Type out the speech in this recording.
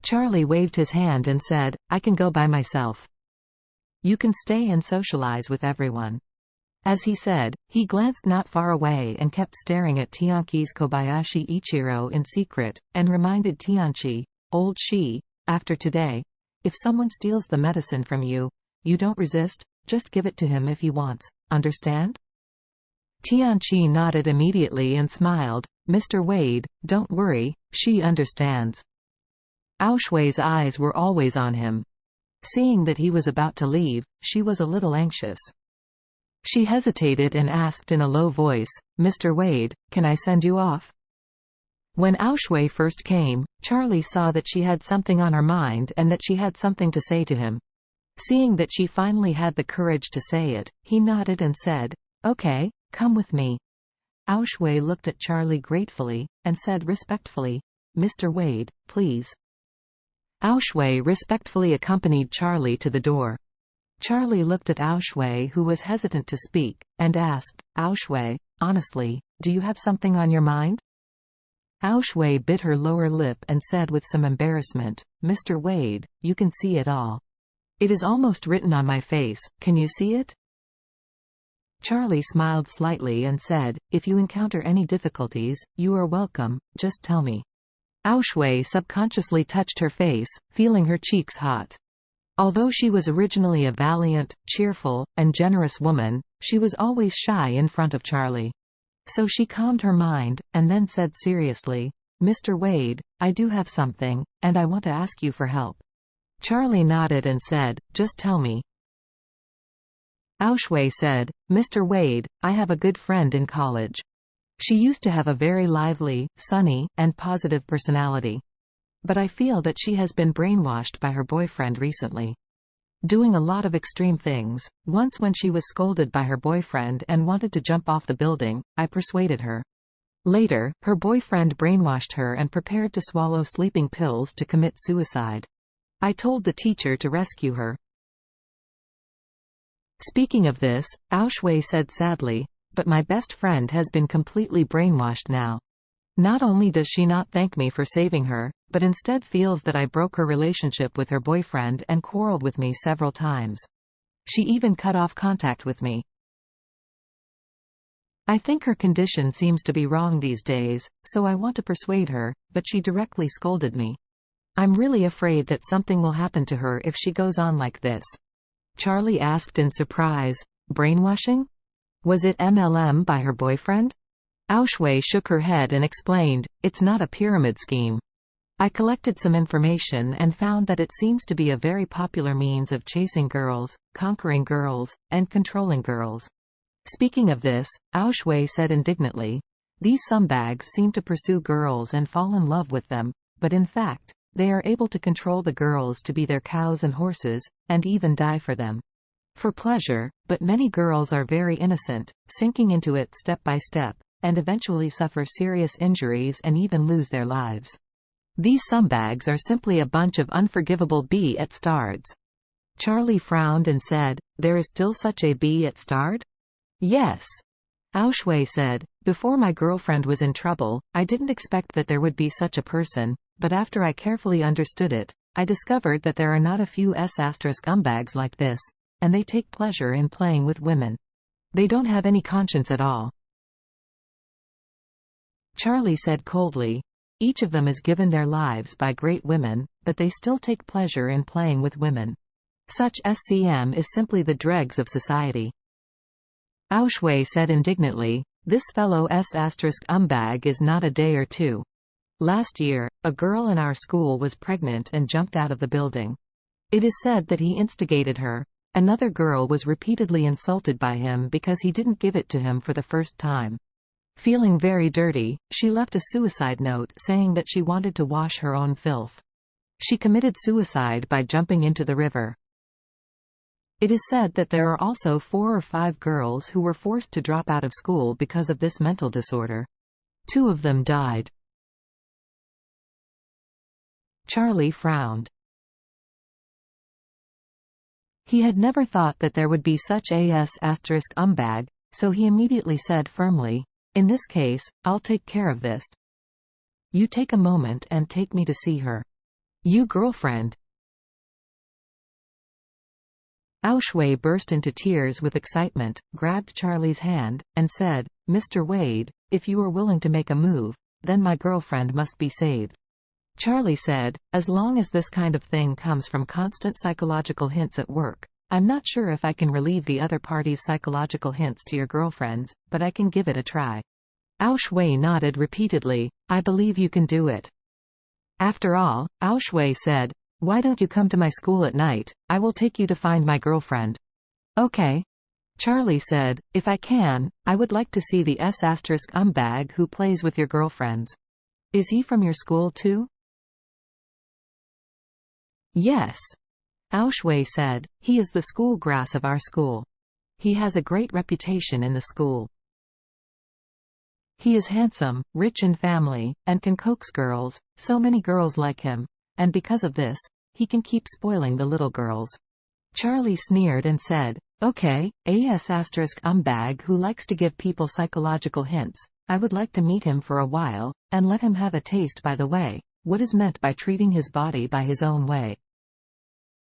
Charlie waved his hand and said, "I can go by myself. You can stay and socialize with everyone." As he said, he glanced not far away and kept staring at Tianqi's Kobayashi Ichiro in secret, and reminded Tianqi, "Old Shi, after today, if someone steals the medicine from you, you don't resist, just give it to him if he wants, understand?" Tianqi nodded immediately and smiled. "Mr. Wade, don't worry, she understands." Ao Shui's eyes were always on him. Seeing that he was about to leave, she was a little anxious. She hesitated and asked in a low voice, "Mr. Wade, can I send you off?" When Ao Shui first came, Charlie saw that she had something on her mind and that she had something to say to him. Seeing that she finally had the courage to say it, he nodded and said, "Okay, come with me." Ao Shui looked at Charlie gratefully, and said respectfully, "Mr. Wade, please." Ao Shui respectfully accompanied Charlie to the door. Charlie looked at Ao Shui, who was hesitant to speak, and asked, "Ao Shui, honestly, do you have something on your mind?" Ao Shui bit her lower lip and said with some embarrassment, "Mr. Wade, you can see it all. It is almost written on my face, can you see it?" Charlie smiled slightly and said, "If you encounter any difficulties, you are welcome, just tell me." Ao Shui subconsciously touched her face, feeling her cheeks hot. Although she was originally a valiant, cheerful, and generous woman, she was always shy in front of Charlie. So she calmed her mind, and then said seriously, "Mr. Wade, I do have something, and I want to ask you for help." Charlie nodded and said, "Just tell me." Ao Shui said, "Mr. Wade, I have a good friend in college. She used to have a very lively, sunny, and positive personality. But I feel that she has been brainwashed by her boyfriend recently. Doing a lot of extreme things. Once when she was scolded by her boyfriend and wanted to jump off the building, I persuaded her. Later, her boyfriend brainwashed her and prepared to swallow sleeping pills to commit suicide. I told the teacher to rescue her." Speaking of this, Ao Shui said sadly, "But my best friend has been completely brainwashed now. Not only does she not thank me for saving her, but instead feels that I broke her relationship with her boyfriend and quarreled with me several times. She even cut off contact with me. I think her condition seems to be wrong these days, so I want to persuade her, but she directly scolded me. I'm really afraid that something will happen to her if she goes on like this." Charlie asked in surprise, "Brainwashing? Was it MLM by her boyfriend?" Ao Shui shook her head and explained, "It's not a pyramid scheme. I collected some information and found that it seems to be a very popular means of chasing girls, conquering girls, and controlling girls." Speaking of this, Ao Shui said indignantly, "These scumbags seem to pursue girls and fall in love with them, but in fact, they are able to control the girls to be their cows and horses, and even die for them. For pleasure, but many girls are very innocent, sinking into it step by step, and eventually suffer serious injuries and even lose their lives. These scumbags are simply a bunch of unforgivable B-stards." Charlie frowned and said, "There is still such a B-stard?" "Yes." Ao Shui said, "Before my girlfriend was in trouble, I didn't expect that there would be such a person, but after I carefully understood it, I discovered that there are not a few scumbags like this, and they take pleasure in playing with women. They don't have any conscience at all." Charlie said coldly, "Each of them is given their lives by great women, but they still take pleasure in playing with women. Such SCM is simply the dregs of society." Ao Shui said indignantly, "This fellow scumbag is not a day or two. Last year, a girl in our school was pregnant and jumped out of the building. It is said that he instigated her. Another girl was repeatedly insulted by him because he didn't give it to him for the first time. Feeling very dirty, she left a suicide note saying that she wanted to wash her own filth. She committed suicide by jumping into the river. It is said that there are also 4 or 5 girls who were forced to drop out of school because of this mental disorder. 2 of them died." Charlie frowned. He had never thought that there would be such a scumbag, so he immediately said firmly, "In this case, I'll take care of this. You take a moment and take me to see her." You girlfriend. Aushway burst into tears with excitement, grabbed Charlie's hand, and said, "Mr. Wade, if you are willing to make a move, then my girlfriend must be saved." Charlie said, "As long as this kind of thing comes from constant psychological hints at work, I'm not sure if I can relieve the other party's psychological hints to your girlfriends, but I can give it a try." Aushway nodded repeatedly. "I believe you can do it." After all, Aushway said, "Why don't you come to my school at night? I will take you to find my girlfriend." "Okay." Charlie said, "If I can, I would like to see the S***umbag who plays with your girlfriends. Is he from your school too?" "Yes." Aushway said, "He is the school grass of our school. He has a great reputation in the school. He is handsome, rich in family, and can coax girls, so many girls like him, and because of this, he can keep spoiling the little girls." Charlie sneered and said, "Okay, A**umbag who likes to give people psychological hints. I would like to meet him for a while, and let him have a taste by the way, what is meant by treating his body by his own way."